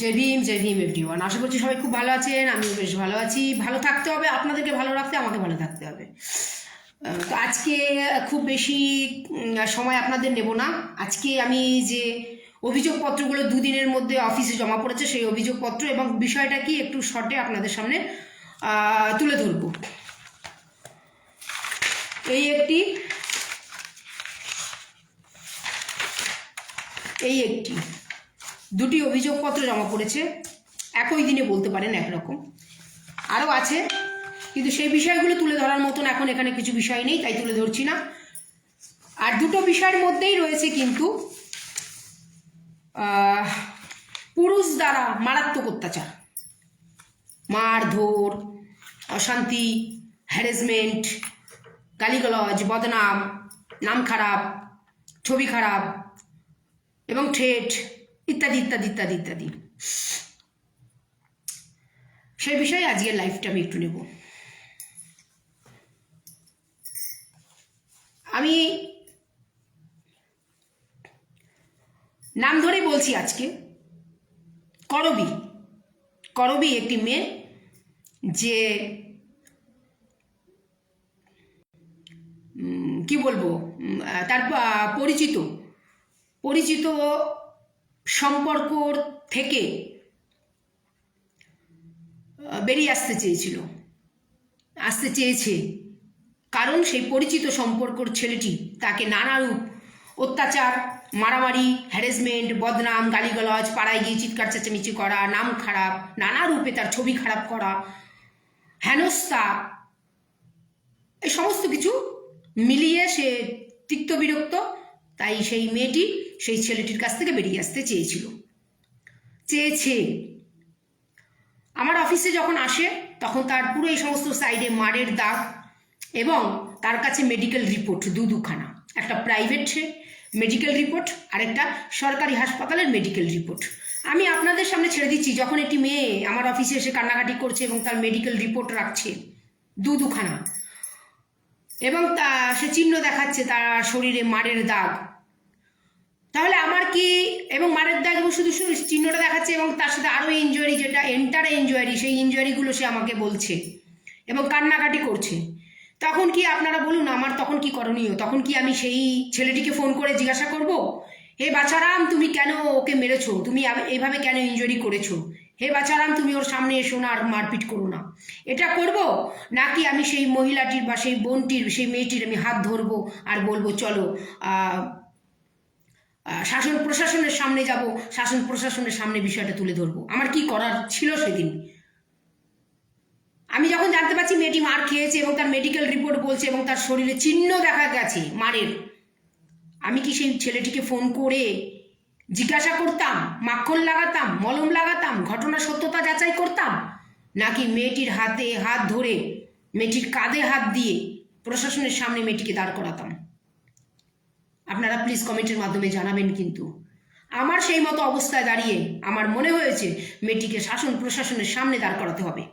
জয় Bhim everyone. আশা করছি সবাই খুব ভালো আছেন, আমিও বেশ ভালো আছি। ভালো থাকতে হবে, আপনাদেরকে ভালো রাখতে আমাকে ভালো থাকতে হবে। তো আজকে খুব বেশি সময় আপনাদের নেব না। আজকে আমি যে অভিযোগপত্রগুলো দুদিনের মধ্যে অফিসে জমা পড়েছে সেই অভিযোগপত্র এবং বিষয়টা কি একটু শর্টে আপনাদের সামনে তুলে ধরব। এই একটি দুটি অভিযোগপত্র জমা পড়েছে একই দিনে, বলতে পারেন একরকম। আরও আছে, কিন্তু সেই বিষয়গুলো তুলে ধরার মতন এখন এখানে কিছু বিষয় নেই, তাই তুলে ধরছি না। আর দুটো বিষয়ের মধ্যেই রয়েছে কিন্তু পুরুষ দ্বারা মারাত্মক অত্যাচার, মারধর, অশান্তি, হ্যারাসমেন্ট, গালিগালাজ, বদনাম, নাম খারাপ, ছবি খারাপ এবং ঠেট ইত্যাদি ইত্যাদি ইত্যাদি ইত্যাদি। সেই বিষয়ে আজকের লাইফটা আমি একটু নেব। আমি নাম ধরে বলছি আজকে। করবি একটি মেয়ে, যে কি বলবো, তার পরিচিত সম্পর্ক থেকে বেরিয়ে আসতে চেয়েছে, কারণ সেই পরিচিত সম্পর্কর ছেলেটি তাকে নানারূপ অত্যাচার, মারামারি, হ্যারাসমেন্ট, বদনাম, গালিগালাজ, পাড়ায় গিয়ে চিৎকার চেঁচামেচি করা, নাম খারাপ, নানা রূপে তার ছবি খারাপ করা, হেনস্থা, এই সমস্ত কিছু মিলিয়ে সে তিক্ত বিরক্ত। তাই সেই মেয়েটি সেই ছেলেটির কাছ থেকে বেরিয়ে আসতে চেয়েছে। আমার অফিসে যখন আসে তখন তার পুরো এই সমস্ত সাইডে মারের দাগ এবং তার কাছে মেডিকেল রিপোর্ট দুখানা, একটা প্রাইভেট মেডিকেল রিপোর্ট আর একটা সরকারি হাসপাতালের মেডিকেল রিপোর্ট। আমি আপনাদের সামনে ছেড়ে দিচ্ছি, যখন একটি মেয়ে আমার অফিসে এসে কান্নাকাটি করছে এবং তার মেডিকেল রিপোর্ট রাখছে দুখানা, এবং সে চিহ্ন দেখাচ্ছে তার শরীরে মারের দাগ, তাহলে আমার কি, এবং মারের দাগ এবং শুধু চিহ্নটা দেখাচ্ছে এবং তার সাথে আরও ইনজুরি, যেটা এন্টার ইনজুরি, সেই ইনজুরিগুলো সে আমাকে বলছে এবং কান্নাকাটি করছে, তখন কি আপনারা বলুন আমার তখন কি করণীয়? তখন কি আমি সেই ছেলেটিকে ফোন করে জিজ্ঞাসা করব, হে বাছারাম তুমি কেন ওকে মেরেছো, তুমি এইভাবে কেন ইনজুরি করেছো, হে বাছারাম তুমি ওর সামনে এসো না আর মারপিট করো না, এটা করব? নাকি আমি সেই মহিলাটির বা সেই বোনটির, সেই মেয়েটির আমি হাত ধরবো আর বলবো চলো শাসন প্রশাসনের সামনে যাব, শাসন প্রশাসনের সামনে বিষয়টা তুলে ধরবো? আমার কি করার ছিল সেদিন? আমি যখন জানতে পারছি মেয়েটি মার খেয়েছে এবং তার মেডিকেল রিপোর্ট বলছে এবং তার শরীরে চিহ্ন দেখা গেছে মারের, আমি কি সেই ছেলেটিকে ফোন করে জিজ্ঞাসা করতাম, মাখন লাগাতাম, মলম লাগাতাম, ঘটনার সত্যতা যাচাই করতাম, নাকি মেয়েটির হাতে হাত ধরে মেয়েটির কাঁধে হাত দিয়ে প্রশাসনের সামনে মেয়েটিকে দাঁড় করাতাম? আপনারা প্লিজ কমেন্টের মাধ্যমে জানাবেন। কিন্তু আমার সেই মতো অবস্থায় দাঁড়িয়ে আমার মনে হয়েছে মেয়েটিকে শাসন প্রশাসনের সামনে দাঁড় করাতে হবে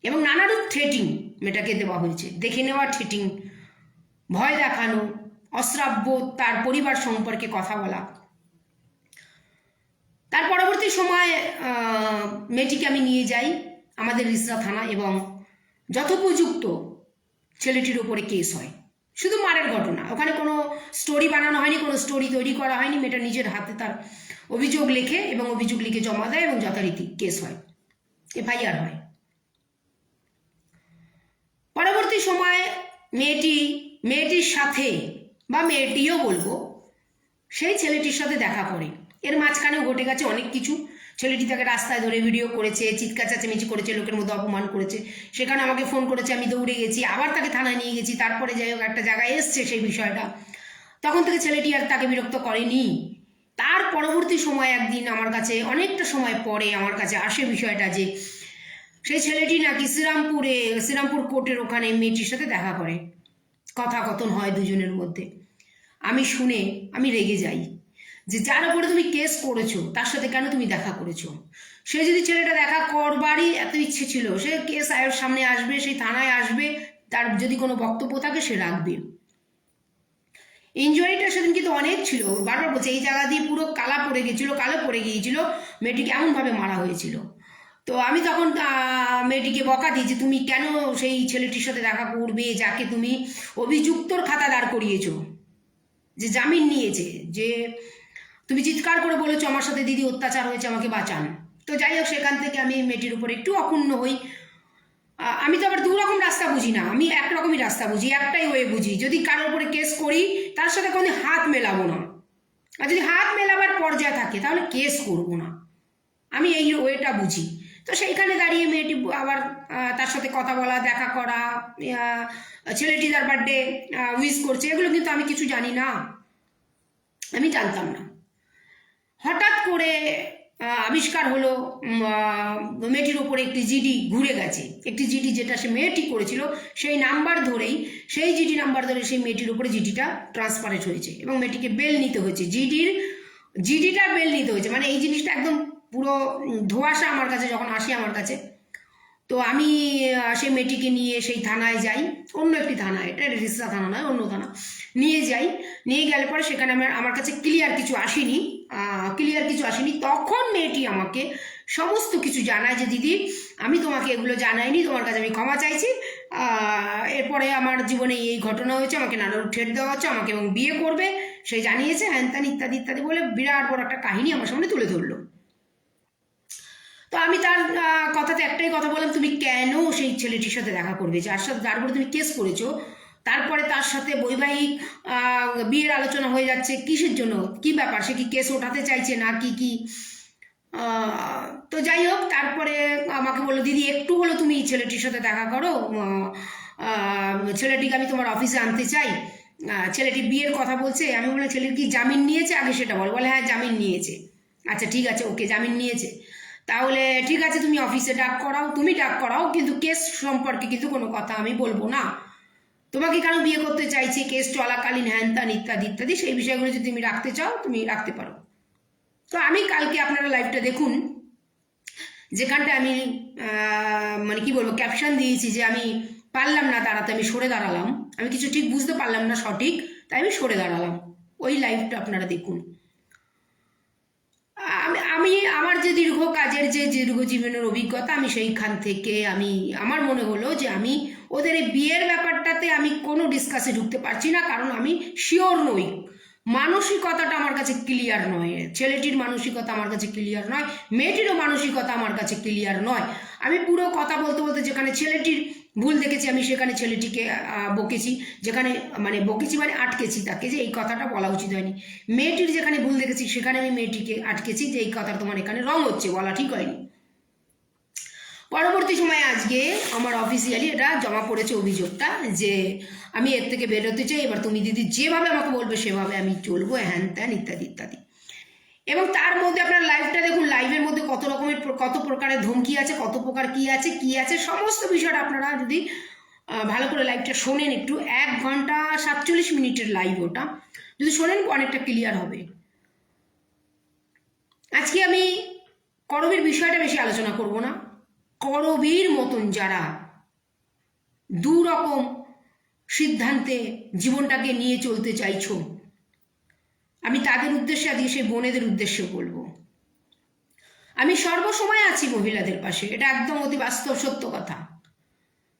এবং নানারূপ থ্রেটিং মেয়েটাকে দেওয়া হয়েছে, দেখে নেওয়া থ্রেটিং, ভয় দেখানো, অশ্রাব্য তার পরিবার সম্পর্কে কথা বলা। তার পরবর্তী সময় মেয়েটিকে আমি নিয়ে যাই আমাদের রিসরা থানা এবং যথোপযুক্ত ছেলেটির উপরে কেস হয়। শুধু মারের ঘটনা, ওখানে কোনো স্টোরি বানানো হয়নি, কোনো স্টোরি তৈরি করা হয়নি। মেয়েটা নিজের হাতে তার অভিযোগ লেখে এবং অভিযোগ লিখে জমা দেয় এবং যথারীতি কেস হয়, এফআইআর হয়। পরবর্তী সময়ে মেয়েটির সাথে, বা মেয়েটিও বলবো, সেই ছেলেটির সাথে দেখা করে। এর মাঝখানেও ঘটে গেছে অনেক কিছু। ছেলেটি তাকে রাস্তায় ধরে ভিডিও করেছে, চিৎকার চেঁচামেচি করেছে, লোকের মধ্যে অপমান করেছে, সেখানে আমাকে ফোন করেছে, আমি দৌড়ে গেছি, আবার তাকে থানায় নিয়ে গেছি। তারপরে যাই হোক একটা জায়গায় এসছে সেই বিষয়টা, তখন থেকে ছেলেটি আর তাকে বিরক্ত করেনি। তার পরবর্তী সময় একদিন আমার কাছে, অনেকটা সময় পরে আমার কাছে আসে বিষয়টা যে সেই ছেলেটি নাকি শ্রীরামপুর কোর্টের ওখানে মেয়েটির সাথে দেখা করে, কথাকথন হয় দুজনের মধ্যে। আমি শুনে আমি রেগে যাই যে যার উপরে তুমি কেস করেছো তার সাথে কেন তুমি দেখা করেছো? সে যদি ছেলেটা দেখা করবারই এত ইচ্ছে ছিল, সে কেস আয়ের সামনে আসবে, সেই থানায় আসবে, তার যদি কোনো বক্তব্য থাকে সে রাখবে। ইনজুরিটা সেদিন কিন্তু অনেক ছিল, বারবার বলছে এই জায়গা দিয়ে পুরো কালো পড়ে গিয়েছিল, মেয়েটিকে এমনভাবে মারা হয়েছিল। তো আমি তখন মেয়েটিকে বকা দিই যে তুমি কেন সেই ছেলেটির সাথে দেখা করবে যাকে তুমি অভিযুক্তর খাতা দাঁড় করিয়েছো, যে জামিন নিয়েছে, যে তুমি চিৎকার করে বলেছো আমার সাথে দিদি অত্যাচার হয়েছে, আমাকে বাঁচান। তো যাই হোক, সেখান থেকে আমি মেয়েটির উপর একটু অক্ষুণ্ণ হই। আমি তো আবার দু রকম রাস্তা বুঝি না, আমি একরকমই রাস্তা বুঝি, একটাই ওয়ে বুঝি। যদি কারোর উপরে কেস করি তার সাথে কোনো হাত মেলাবো না, আর যদি হাত মেলাবার পর্যায়ে থাকে তাহলে কেস করবো না, আমি এই ওয়েটা বুঝি। তো সেইখানে দাঁড়িয়ে মেয়েটি আবার তার সাথে কথা বলা, দেখা করা, ছেলেটি তার বার্থডে উইশ করছে, এগুলো কিন্তু আমি কিছু জানি না, আমি জানতাম না। হঠাৎ করে আবিষ্কার হলো মেয়েটির ওপরে একটি জিডি ঘুরে গেছে, একটি জিডি যেটা সে মেয়েটি করেছিল সেই নাম্বার ধরেই, সেই জিডি নাম্বার ধরে সেই মেয়েটির উপরে জিডিটা ট্রান্সফারেট হয়েছে এবং মেয়েটিকে বেল নিতে হয়েছে, জিডিটার বেল নিতে হয়েছে। মানে এই জিনিসটা একদম পুরো ধোঁয়াশা আমার কাছে যখন আসে আমার কাছে। তো আমি সেই মেয়েটিকে নিয়ে সেই থানায় যাই, অন্য একটি থানায়, এটা রিসা থানা নয়, অন্য থানা নিয়ে যাই। নিয়ে গেলে পরে সেখানে আমার কাছে ক্লিয়ার কিছু আসেনি। তখন মেয়েটি আমাকে সমস্ত কিছু জানায় যে দিদি আমি তোমাকে এগুলো জানাইনি, তোমার কাছে আমি ক্ষমা চাইছি, এরপরে আমার জীবনে এই ঘটনা হয়েছে, আমাকে নানার ঠেট দেওয়া হচ্ছে, আমাকে এবং বিয়ে করবে সে জানিয়েছে, হ্যান ত্যান ইত্যাদি ইত্যাদি বলে বিরাট বড় একটা কাহিনী আমার সামনে তুলে ধরলো। তো আমি তার কথাতে একটাই কথা বললাম, তুমি কেন সেই ছেলেটির সাথে দেখা করবে যার উপরে তুমি কেস করেছো, তারপরে তার সাথে বৈবাহিক বিয়ের আলোচনা হয়ে যাচ্ছে, কিসের জন্য, কি ব্যাপার, সে কি কেস ওঠাতে চাইছে না কি? তো যাই হোক, তারপরে আমাকে বললো দিদি একটু হলো তুমি ছেলেটির সাথে দেখা করো, ছেলেটিকে আমি তোমার অফিসে আনতে চাই, ছেলেটি বিয়ের কথা বলছে। আমি বললাম ছেলের কি জামিন নিয়েছে, আগে সেটা বলে হ্যাঁ জামিন নিয়েছে। আচ্ছা ঠিক আছে, ওকে জামিন নিয়েছে, তাহলে ঠিক আছে তুমি অফিসে ডাক করাও, কিন্তু কেস সম্পর্কে কিন্তু কোনো কথা আমি বলবো না, তোমাকে কেন বিয়ে করতে চাইছি, কেস চলাকালীন হ্যান ত্যান ইত্যাদি ইত্যাদি, সেই বিষয়গুলো যদি তুমি রাখতে চাও তুমি রাখতে পারো। তো আমি কালকে আপনারা লাইভটা দেখুন, যেখানটা আমি মানে কি বলবো ক্যাপশন দিয়েছি যে আমি পারলাম না দাঁড়াতে, আমি সরে দাঁড়ালাম, আমি কিছু ঠিক বুঝতে পারলাম না সঠিক, তাই আমি সরে দাঁড়ালাম। ওই লাইভটা আপনারা দেখুন। আমি আমার যে দীর্ঘ কাজের যে দীর্ঘ জীবনের অভিজ্ঞতা, আমি সেইখান থেকে আমার মনে হলো যে আমি ওদের এই বিয়ের ব্যাপারটাতে আমি কোনো ডিসকাসে ঢুকতে পারছি না, কারণ আমি শিওর নই, মানসিকতাটা আমার কাছে ক্লিয়ার নয়, ছেলেটির মানসিকতা আমার কাছে ক্লিয়ার নয়, মেয়েটিরও মানসিকতা আমার কাছে ক্লিয়ার নয়। আমি পুরো কথা বলতে বলতে যেখানে ছেলেটির ভুল দেখেছি আমি সেখানে ছেলেটিকে বকেছি, যেখানে বকেছি আটকেছি তাকে, যে এই কথাটা বলা উচিত হয়নি। মেয়েটির যেখানে ভুল দেখেছি সেখানে আমি মেয়েটিকে আটকেছি যে এই কথাটা তোমার এখানে রং হচ্ছে, বলা ঠিক হয়নি। পরবর্তী সময়ে আজকে আমার অফিসিয়ালি এটা জমা পড়েছে অভিযোগটা, যে আমি এর থেকে বেরোতে চাই, এবার তুমি দিদি যেভাবে আমাকে বলবে সেভাবে আমি চলবো, হ্যান ত্যান ইত্যাদি ইত্যাদি। এবং তার মধ্যে আপনার লাইভটা দেখুন, লাইভের মধ্যে কত প্রকারের ধমকি আছে, কত প্রকার কি আছে সমস্ত বিষয়টা আপনারা যদি ভালো করে লাইভটা শোনেন, একটু 1 ঘন্টা 47 মিনিটের লাইভ, ওটা যদি শোনেন অনেকটা ক্লিয়ার হবে। আজকে আমি করবীর বিষয়টা বেশি আলোচনা করব না। করবীর মতন যারা দুরকম সিদ্ধান্তে জীবনটাকে নিয়ে চলতে চাইছো, আমি তাদের উদ্দেশ্যে আজকে সেই বোনেদের উদ্দেশ্যে বলবো, আমি সর্বসময় আছি মহিলাদের পাশে, এটা একদম অতি বাস্তব সত্য কথা।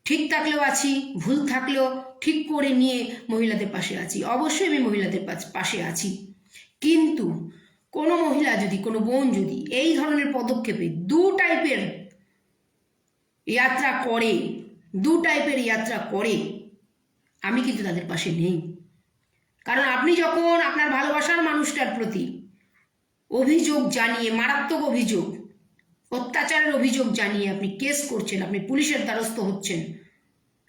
ঠিক থাকলেও আছি, ভুল থাকলেও ঠিক করে নিয়ে মহিলাদের পাশে আছি, অবশ্যই আমি মহিলাদের পাশে আছি। কিন্তু কোনো মহিলা যদি, কোনো বোন যদি এই ধরনের পদক্ষেপে দু টাইপের ইয়াত্রা করে, আমি কিন্তু তাদের পাশে নেই। কারণ আপনি যখন আপনার ভালোবাসার মানুষটার প্রতি অভিযোগ জানিয়ে, মারাত্মক অভিযোগ, অত্যাচারের অভিযোগ জানিয়ে আপনি কেস করছেন, আপনি পুলিশের দ্বারস্থ হচ্ছেন,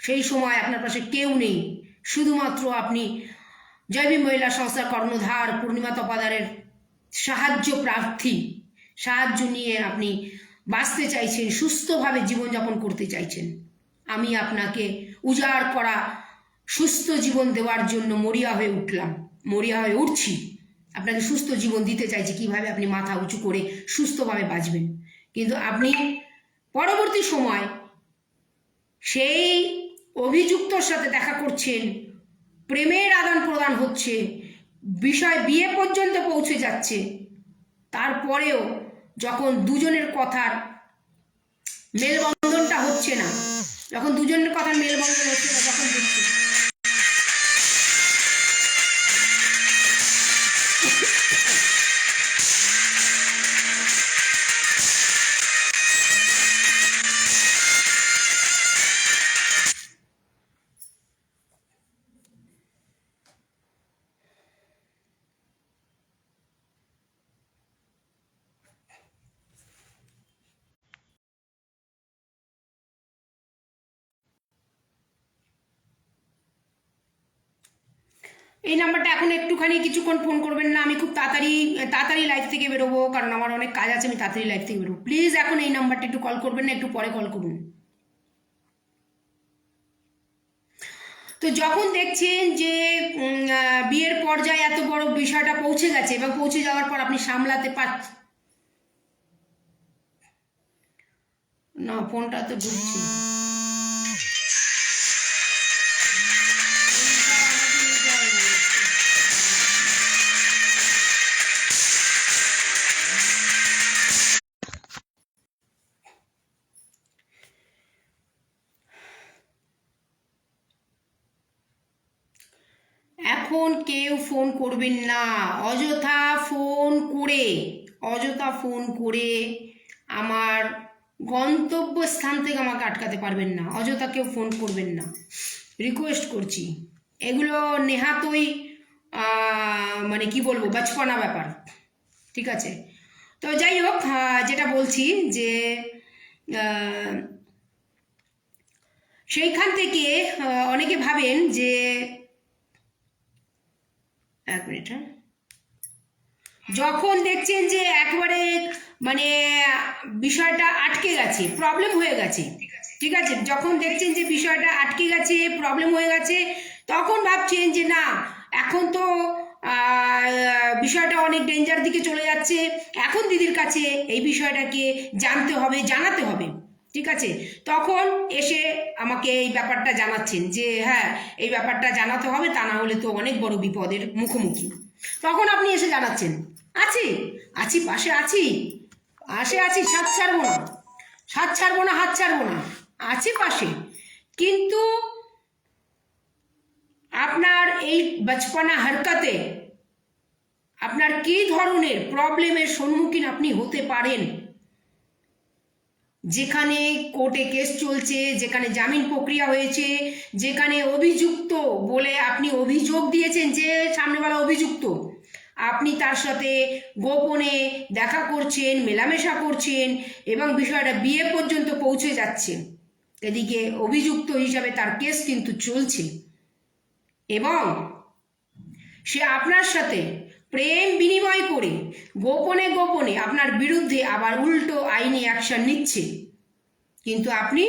সেই সময় আপনার পাশে কেউ নেই, শুধুমাত্র আপনি জয়ভীম মহিলা সংস্থার কর্ণধার পূর্ণিমা তপাদারের সাহায্য নিয়ে আপনি বাঁচতে চাইছেন, সুস্থভাবে জীবনযাপন করতে চাইছেন। আমি আপনাকে উজাড় করা সুস্থ জীবন দেওয়ার জন্য মরিয়া হয়ে উঠছি, আপনাকে সুস্থ জীবন দিতে চাইছি, কিভাবে আপনি মাথা উঁচু করে সুস্থভাবে বাঁচবেন। কিন্তু আপনি পরবর্তী সময় সেই অভিযুক্তর সাথে দেখা করছেন, প্রেমের আদান প্রদান হচ্ছে, বিষয় বিয়ে পর্যন্ত পৌঁছে যাচ্ছে, তারপরেও যখন দুজনের কথার মেলবন্ধনটা হচ্ছে না, যখন দুজনের কথার মেলবন্ধন হচ্ছে না, তখন দেখছি এই নাম্বারটা এখন একটুখানি কিছুক্ষণ ফোন করবেন না, আমি খুব তাড়াতাড়ি লাইভ থেকে বেরোবো, কারণ আমার অনেক কাজ আছে, আমি তাড়াতাড়ি লাইভ থেকে বেরোবো। প্লিজ এখন এই নাম্বারটা একটু কল করবেন না, একটু পরে কল করুন। তো যখন দেখছেন যে বিয়ের পর্যায়ে এত বড় বিষয়টা পৌঁছে গেছে এবং পৌঁছে যাওয়ার পর আপনি সামলাতে পারছেন না, ফোনটা তো ঢুকছে, এখন কেউ ফোন করবেন না, অযথা ফোন করে আমার গন্তব্যস্থান থেকে আমাকে আটকাতে পারবেন না, অযথা কেউ ফোন করবেন না, রিকোয়েস্ট করছি। এগুলো নেহাতই মানে কি বলবো, বাচপনা ব্যাপার, ঠিক আছে? তো যাই হোক, যেটা বলছি যে সেইখান থেকে অনেকে ভাবেন যে, এক মিনিট, হ্যাঁ, যখন দেখছেন যে একবারে মানে বিষয়টা আটকে গেছে, প্রবলেম হয়ে গেছে, ঠিক আছে, যখন দেখছেন যে বিষয়টা আটকে গেছে, প্রবলেম হয়ে গেছে, তখন ভাবছেন যে না, এখন তো বিষয়টা অনেক ডেঞ্জার দিকে চলে যাচ্ছে, এখন দিদির কাছে এই বিষয়টাকে জানাতে হবে, ঠিক আছে? তখন এসে আমাকে এই ব্যাপারটা জানাচ্ছেন যে হ্যাঁ, এই ব্যাপারটা জানাতে হবে, তা না হলে তো অনেক বড় বিপদের মুখোমুখি। তখন আপনি এসে জানাচ্ছেন আছি পাশে আছি, হাত ছাড়বো না, আছি পাশে। কিন্তু আপনার এই বচপনা হরকতে আপনার কি ধরনের প্রবলেমের সম্মুখীন আপনি হতে পারেন, যেখানে কোর্টে কেস চলছে, যেখানে জামিন প্রক্রিয়া হয়েছে, যেখানে অভিযুক্ত বলে আপনি অভিযোগ দিয়েছেন, যে সামনেওয়ালা অভিযুক্ত, আপনি তার সাথে গোপনে দেখা করছেন, মেলামেশা করছেন এবং বিষয়টা বিয়ে পর্যন্ত পৌঁছে যাচ্ছে, এদিকে অভিযুক্ত হিসাবে তার কেস কিন্তু চলছে এবং সে আপনার সাথে প্রেম বিনিময় করে গোপনে আপনার বিরুদ্ধে আবার উল্টো আইনি অ্যাকশন নিচ্ছে, কিন্তু আপনি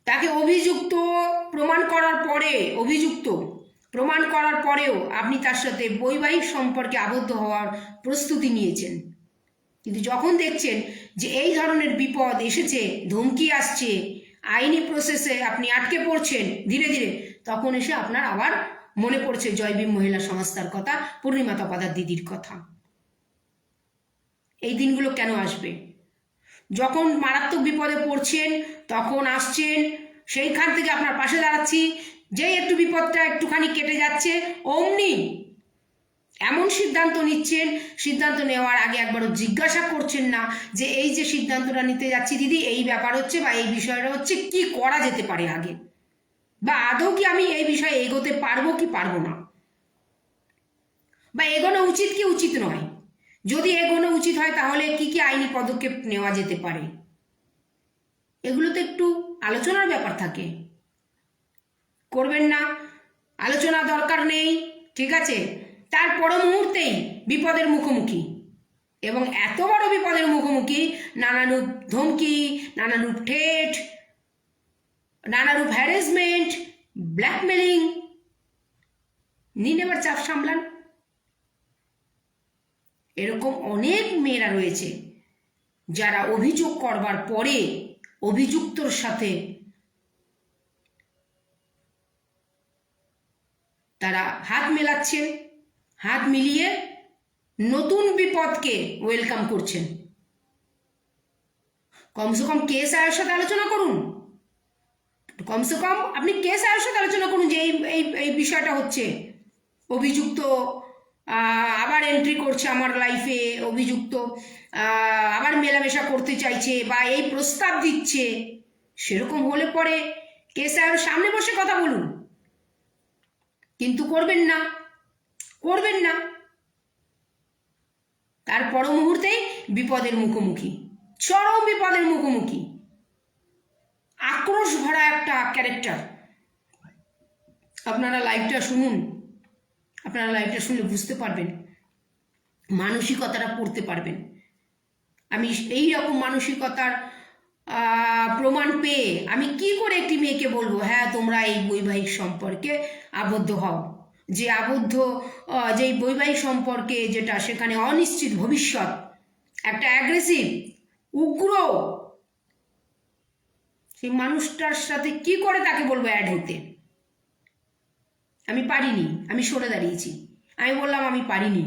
তাকে অভিযুক্ত প্রমাণ করার পরেও আপনি তার সাথে বৈবাহিক সম্পর্কে আবদ্ধ হওয়ার প্রস্তুতি নিয়েছেন। কিন্তু যখন দেখছেন যে এই ধরনের বিপদ এসেছে, ধমকি আসছে, আইনি প্রসেসে আপনি আটকে পড়ছেন ধীরে ধীরে, তখন এসে আপনার আবার মনে পড়ছে জয়ভীম মহিলা সংস্থার কথা, পূর্ণিমা তপাদার দিদির কথা। এই দিনগুলো কেন আসবে? যখন মারাত্মক বিপদে পড়ছেন তখন আসছেন, সেইখান থেকে আপনার পাশে দাঁড়াচ্ছি, যেই একটু বিপদটা একটুখানি কেটে যাচ্ছে, অমনি এমন সিদ্ধান্ত নিচ্ছেন, সিদ্ধান্ত নেওয়ার আগে একবারও জিজ্ঞাসা করছেন না যে এই যে সিদ্ধান্তটা নিতে যাচ্ছি দিদি, এই ব্যাপার হচ্ছে বা এই বিষয়টা হচ্ছে, কি করা যেতে পারে আগে, বা আদৌ কি আমি এই বিষয়ে এগোতে পারবো কি পারবো না, বা এগোনো উচিত কি উচিত নয়, যদি এগোনো উচিত হয় তাহলে কি কি আইনি পদক্ষেপ নেওয়া যেতে পারে, এগুলো তো একটু আলোচনার ব্যাপার থাকে। করবেন না, আলোচনা দরকার নেই, ঠিক আছে, তার পর মুহূর্তেই বিপদের মুখোমুখি, এবং এত বড় বিপদের মুখোমুখি, নানারূপ ধমকি, নানারূপ ঠেট, নানারূপ হ্যারাসমেন্ট, ব্ল্যাকমেলিং, নিন এবার চাপ সামলান। এরকম অনেক মেয়েরা রয়েছে যারা অভিযোগ করবার পরে অভিযুক্তর সাথে তারা হাত মেলাচ্ছেন, হাত মিলিয়ে নতুন বিপদকে ওয়েলকাম করছেন। কমসে কম কেস আয়ের সাথে আলোচনা করুন, কমসে কম আপনি কেস আয়ের সাথে আলোচনা করুন যে এই এই এই বিষয়টা হচ্ছে, অভিযুক্ত আবার এন্ট্রি করছে আমার লাইফে, অভিযুক্ত আবার মেলামেশা করতে চাইছে বা এই প্রস্তাব দিচ্ছে। সেরকম হলে পরে কেস আয়ের সামনে বসে কথা বলুন, কিন্তু করবেন না, করবেন না। তার পর মুহূর্তেই বিপদের মুখোমুখি, চরম বিপদের মুখোমুখি। আক্রোশ ভরা একটা ক্যারেক্টার। আপনারা লাইভটা শুনুন, আপনারা লাইভটা শুনলে বুঝতে পারবেন, মানসিকতাটা পড়তে পারবেন। আমি এই রকম মানসিকতার প্রমাণ পেয়ে আমি কি করে একটি মেয়েকে বলবো হ্যাঁ তোমরা এই বৈবাহিক সম্পর্কে আবদ্ধ হও, যে আবদ্ধ যেই বৈবাহিক সম্পর্কে যেটা সেখানে অনিশ্চিত ভবিষ্যৎ, একটা অ্যাগ্রেসিভ উগ্র, সেই মানুষটার সাথে কি করে তাকে বলবো অ্যাড হতে? আমি পারিনি, আমি সরে দাঁড়িয়েছি, আমি বললাম আমি পারিনি।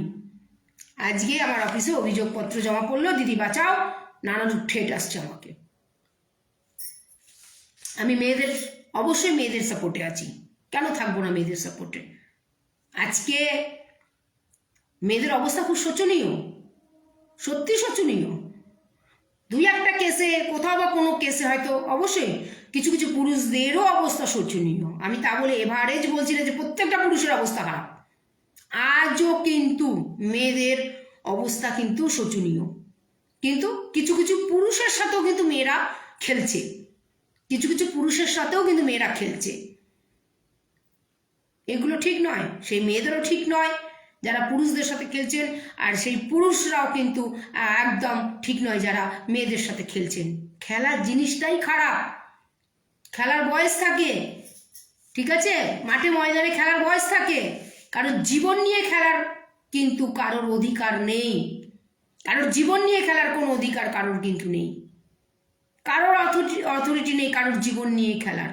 আজকে আমার অফিসে অভিযোগপত্র জমা পড়লো, দিদি বাঁচাও, নানারূপ ঠেট আসছে আমাকে। আমি মেয়েদের, অবশ্যই মেয়েদের সাপোর্টে আছি, কেন থাকবো না মেয়েদের সাপোর্টে? আজকে মেয়েদের অবস্থা খুব শোচনীয়, সত্যি শোচনীয়। দুই একটা কেসে, কোথাও বা কোনো কেসে হয়তো অবশ্যই কিছু কিছু পুরুষদেরও অবস্থা শোচনীয়, আমি তা বলে এভারেজ বলছি না যে প্রত্যেকটা পুরুষের অবস্থা খারাপ। আজও কিন্তু মেয়েদের অবস্থা কিন্তু শোচনীয়, কিন্তু কিছু কিছু পুরুষের সাথেও কিন্তু মেয়েরা খেলছে, কিছু কিছু পুরুষের সাথেও কিন্তু মেয়েরা খেলছে। এগুলো ঠিক নয়, সেই মেয়েদেরও ঠিক নয় যারা পুরুষদের সাথে খেলছেন, আর সেই পুরুষরাও কিন্তু একদম ঠিক নয় যারা মেয়েদের সাথে খেলছেন। খেলার জিনিসটাই খারাপ, খেলার বয়স থাকে, ঠিক আছে, মাঠে ময়দানে খেলার বয়স থাকে, কারোর জীবন নিয়ে খেলার কিন্তু কারোর অধিকার নেই, কারোর জীবন নিয়ে খেলার কোনো অধিকার কারোর কিন্তু নেই, কারোর অথরিটি নেই কারোর জীবন নিয়ে খেলার।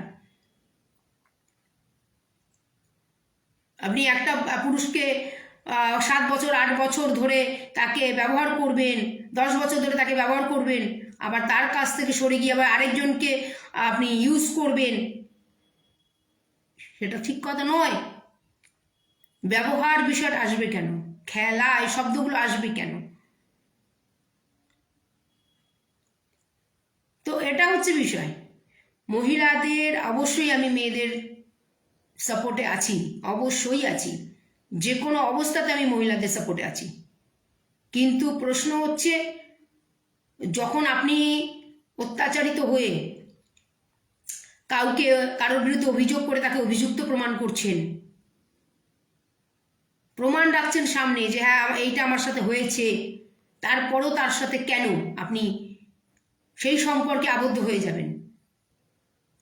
আপনি একটা পুরুষকে 7 বছর 8 বছর ধরে তাকে ব্যবহার করবেন, 10 বছর ধরে তাকে ব্যবহার করবেন, আবার তার কাছ থেকে সরে গিয়ে আবার আরেকজনকে আপনি ইউজ করবেন, সেটা ঠিক কথা নয়। ব্যবহার বিষয়টা আসবে কেন? খেলা এই শব্দগুলো আসবে কেন? তো এটা হচ্ছে বিষয়। মহিলাদের অবশ্যই, আমি মেয়েদের সাপোর্টে আছি, অবশ্যই আছি, যে কোনো অবস্থাতে আমি মহিলাদের সাপোর্টে আছি। কিন্তু প্রশ্ন হচ্ছে, যখন আপনি অত্যাচারিত হয়ে কাউকে, কারোর বিরুদ্ধে অভিযোগ করে তাকে অভিযুক্ত প্রমাণ করছেন, প্রমাণ রাখছেন সামনে যে হ্যাঁ এইটা আমার সাথে হয়েছে, তারপরও তার সাথে কেন আপনি সেই সম্পর্কে আবদ্ধ হয়ে যাবেন?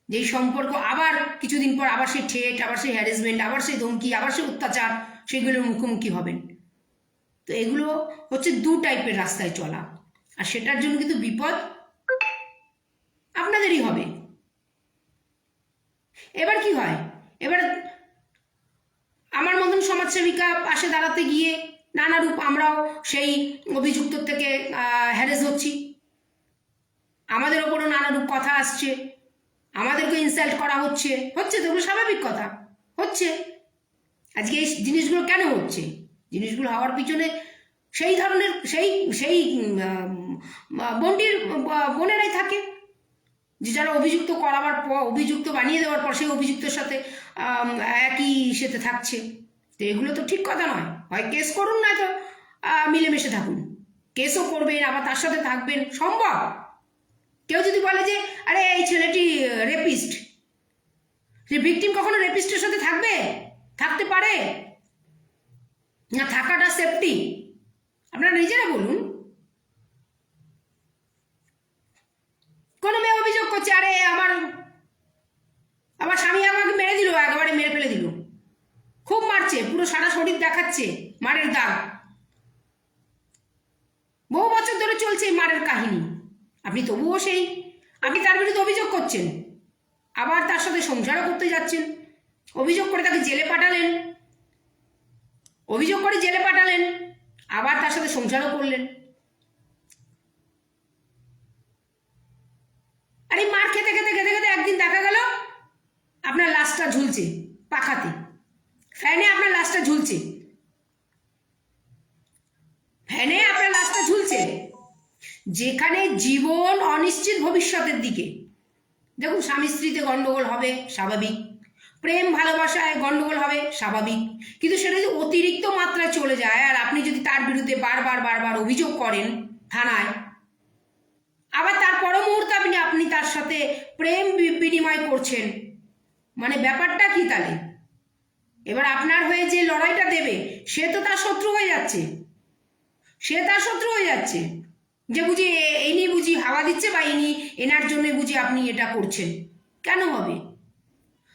যেই সম্পর্ক আবার কিছুদিন পর আবার সেই ঠেট, আবার সেই হ্যারাসমেন্ট, আবার সেই ধমকি, আবার সেই অত্যাচার, সেগুলোর মুখোমুখি হবেন। তো এগুলো হচ্ছে 2 টাইপের রাস্তায় চলা, আর সেটার জন্য কিন্তু বিপদ আপনাদেরই হবে। এবার কি হয়, এবার আমার মতন সমাজসেবিকা পাশে দাঁড়াতে গিয়ে নানারূপ আমরাও সেই অভিযুক্ত থেকে হ্যারেস হচ্ছি, আমাদের ওপরও নানারূপ কথা আসছে, আমাদেরকে ইনসাল্ট করা হচ্ছে, হচ্ছে তো, এগুলো স্বাভাবিক কথা, হচ্ছে। আজকে এই জিনিসগুলো কেন হচ্ছে? জিনিসগুলো হওয়ার পিছনে সেই ধরনের সেই সেই বোনেরাই থাকে, যে যারা অভিযুক্ত করাবার পর, অভিযুক্ত বানিয়ে দেওয়ার পর সেই অভিযুক্তের সাথে একই সাথে থাকছে। তো এগুলো তো ঠিক কথা নয়। হয় কেস করুন, না তো মিলেমিশে থাকুন। কেসও করবেন আবার তার সাথে থাকবেন, সম্ভব? কেউ যদি বলে যে আরে এই ছেলেটি রেপিস্ট, সে ভিকটিম কখনো রেপিস্টের সাথে থাকবে? থাকতে পারে না? থাকাটা সেফটি? আপনারা নিজেরা বলুন। কোনো মেয়ে অভিযোগ করছে আরে আমার স্বামী আমাকে মেরে দিল, একেবারে মেরে ফেলে দিল, খুব মারছে, পুরো সারা শরীর দেখাচ্ছে মারের দাগ, বহু বছর ধরে চলছে এই মারের কাহিনী। আপনি তবুও আপনি তার বিরুদ্ধে অভিযোগ করছেন, আবার তার সাথে সংসারও করতে যাচ্ছেন, অভিযোগ করে তাকে জেলে পাঠালেন, অভিযোগ করে জেলে পাঠালেন, আবার তার সাথে সংসারও করলেন। আর এই মার খেতে খেতে খেতে খেতে একদিন দেখা গেল আপনার লাশটা ঝুলছে পাখাতে, ফ্যানে আপনার লাশটা ঝুলছে, ফ্যানে আপনার লাশটা ঝুলছে। যেখানে জীবন অনিশ্চিত ভবিষ্যতের দিকে। দেখুন, স্বামী স্ত্রীতে গন্ডগোল হবে স্বাভাবিক, প্রেম ভালোবাসায় গন্ডগোল হবে স্বাভাবিক, কিন্তু সেটা যদি অতিরিক্ত মাত্রায় চলে যায় আর আপনি যদি তার বিরুদ্ধে বারবার বারবার অভিযোগ করেন থানায়, আবার তার পর মুহূর্তে আপনি তার সাথে প্রেম বিনিময় করছেন, মানে ব্যাপারটা কি তাহলে? এবার আপনার হয়ে যে লড়াইটা দেবে সে তো তার শত্রু হয়ে যাচ্ছে, সে তার শত্রু হয়ে যাচ্ছে, যে বুঝি ইনি বুঝি হাওয়া দিচ্ছে বা এনার জন্য বুঝি আপনি এটা করছেন। কেন হবে?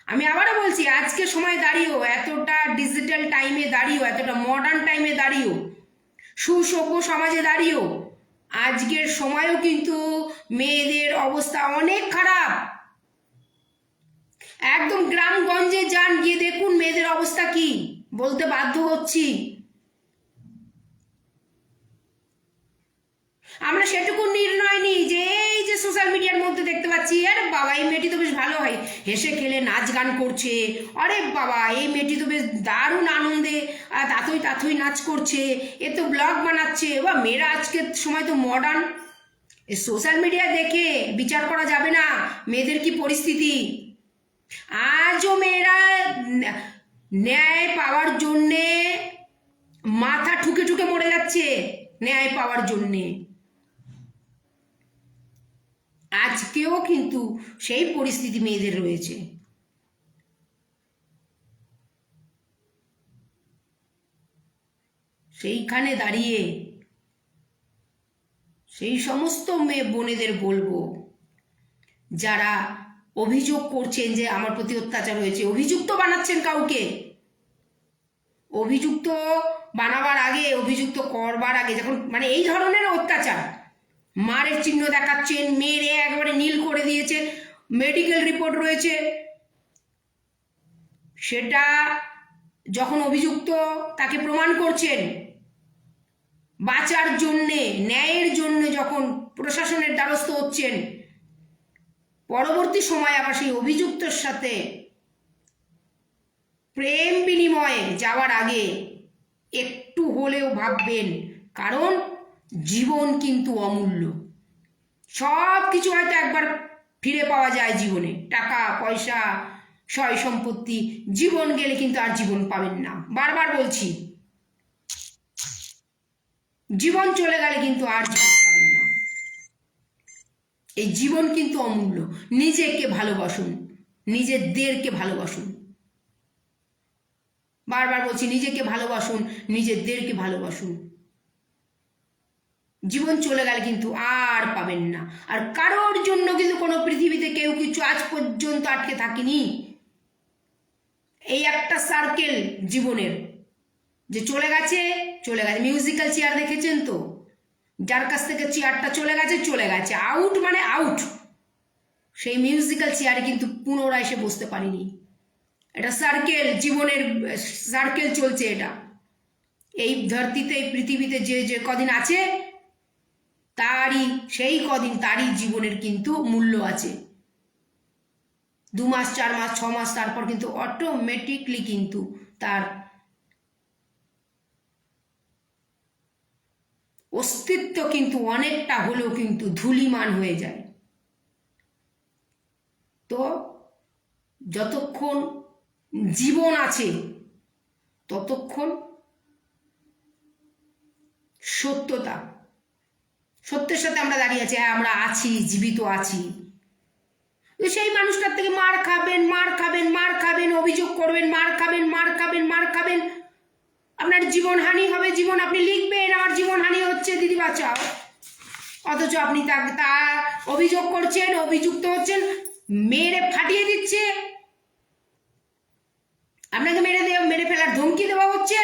আমি আবারও বলছি, আজকে সময় দাঁড়িয়েও, এতটা ডিজিটাল টাইমে দাঁড়িয়েও, এতটা মডার্ন টাইমে দাঁড়িয়েও, সুসভ্য সমাজে দাঁড়িয়েও আজকের সময়ও কিন্তু মেয়েদের অবস্থা অনেক খারাপ। একদম গ্রামগঞ্জে যান, গিয়ে দেখুন মেয়েদের অবস্থা কি, বলতে বাধ্য হচ্ছি। আমরা সেটুকু নির্ণয় নিই যে এই যে সোশ্যাল মিডিয়ার মধ্যে দেখতে পাচ্ছি, আরে বাবা এই মেয়েটি তো বেশ ভালো হয়, হেসে খেলে নাচ গান করছে, আরে বাবা এই মেয়েটি তো বেশ দারুণ আনন্দে তাথই তাথই নাচ করছে, এ তো ব্লগ বানাচ্ছে, বা মেয়েরা আজকের সময় তো মডার্ন। এই সোশ্যাল মিডিয়া দেখে বিচার করা যাবে না মেয়েদের কি পরিস্থিতি। আজও মেয়েরা ন্যায় পাওয়ার জন্যে মাথা ঠুকে ঠুকে মরে যাচ্ছে, ন্যায় পাওয়ার জন্যে। আজকেও কিন্তু সেই পরিস্থিতি মেয়েদের রয়েছে। সেইখানে দাঁড়িয়ে সেই সমস্ত মেয়ে বোনেদের বলবো, যারা অভিযোগ করছেন যে আমার প্রতি অত্যাচার হয়েছে, অভিযুক্ত বানাচ্ছেন কাউকে, অভিযুক্ত বানাবার আগে, অভিযুক্ত করবার আগে, যখন মানে এই ধরনের অত্যাচার, মারের চিহ্ন দেখাচ্ছেন, মেরে একবারে নীল করে দিয়েছেন, মেডিকেল রিপোর্ট রয়েছে, সেটা যখন অভিযুক্ত তাকে প্রমাণ করছেন, বাঁচার জন্যে, ন্যায়ের জন্য যখন প্রশাসনের দ্বারস্থ হচ্ছেন, পরবর্তী সময় আবার সেই অভিযুক্তর সাথে প্রেম বিনিময়ে যাওয়ার আগে একটু হলেও ভাববেন, কারণ জীবন কিন্তু অমূল্য। সব কিছু হয়তো একবার ফিরে পাওয়া যায় জীবনে, টাকা পয়সা সয় সম্পত্তি, জীবন গেলে কিন্তু আর জীবন পাবেন না। বারবার বলছি, জীবন চলে গেলে কিন্তু আর জীবন পাবেন না। এই জীবন কিন্তু অমূল্য। নিজেকে ভালোবাসুন, নিজেদেরকে ভালোবাসুন, বারবার বলছি নিজেকে ভালোবাসুন, নিজেদেরকে ভালোবাসুন। জীবন চলে গেলে কিন্তু আর পাবেন না। আর কারোর জন্য কিন্তু কোনো পৃথিবীতে কেউ কিছু আজ পর্যন্ত আটকে থাকেনি। এই একটা সার্কেল জীবনের, যে চলে গেছে চলে গেছে। মিউজিক্যাল চেয়ার দেখেছেন তো, যার কাছ থেকে চেয়ারটা চলে গেছে চলে গেছে, আউট মানে আউট। সেই মিউজিক্যাল চেয়ারে কিন্তু পুনরায় এসে বসতে পারিনি। এটা সার্কেল, জীবনের সার্কেল চলছে এটা। এই ধরতিতে, এই পৃথিবীতে যে যে কদিন আছে তারই, সেই কদিন তারই জীবনের কিন্তু মূল্য আছে। 2 মাস 4 মাস 6 মাস তারপর কিন্তু অটোমেটিকলি কিন্তু তার অস্তিত্ব কিন্তু অনেকটা হলেও কিন্তু ধূলিমান হয়ে যায়। তো যতক্ষণ জীবন আছে ততক্ষণ সত্যের সাথে আমরা দাঁড়িয়ে আছি, হ্যাঁ আমরা আছি, জীবিত আছি। সেই মানুষটার থেকে মার খাবেন, মার খাবেন, মার খাবেন, অভিযোগ করবেন, মার খাবেন, মার খাবেন, মার খাবেন, আপনার জীবনহানি হবে। জীবন আপনি লিখবেন আমার জীবনহানি হচ্ছে, দিদি বাঁচাও, অথচ আপনি তা অভিযোগ করছেন, অভিযুক্ত হচ্ছেন, মেরে ফাটিয়ে দিচ্ছে, আপনাকে মেরে ফেলার ধমকি দেওয়া হচ্ছে,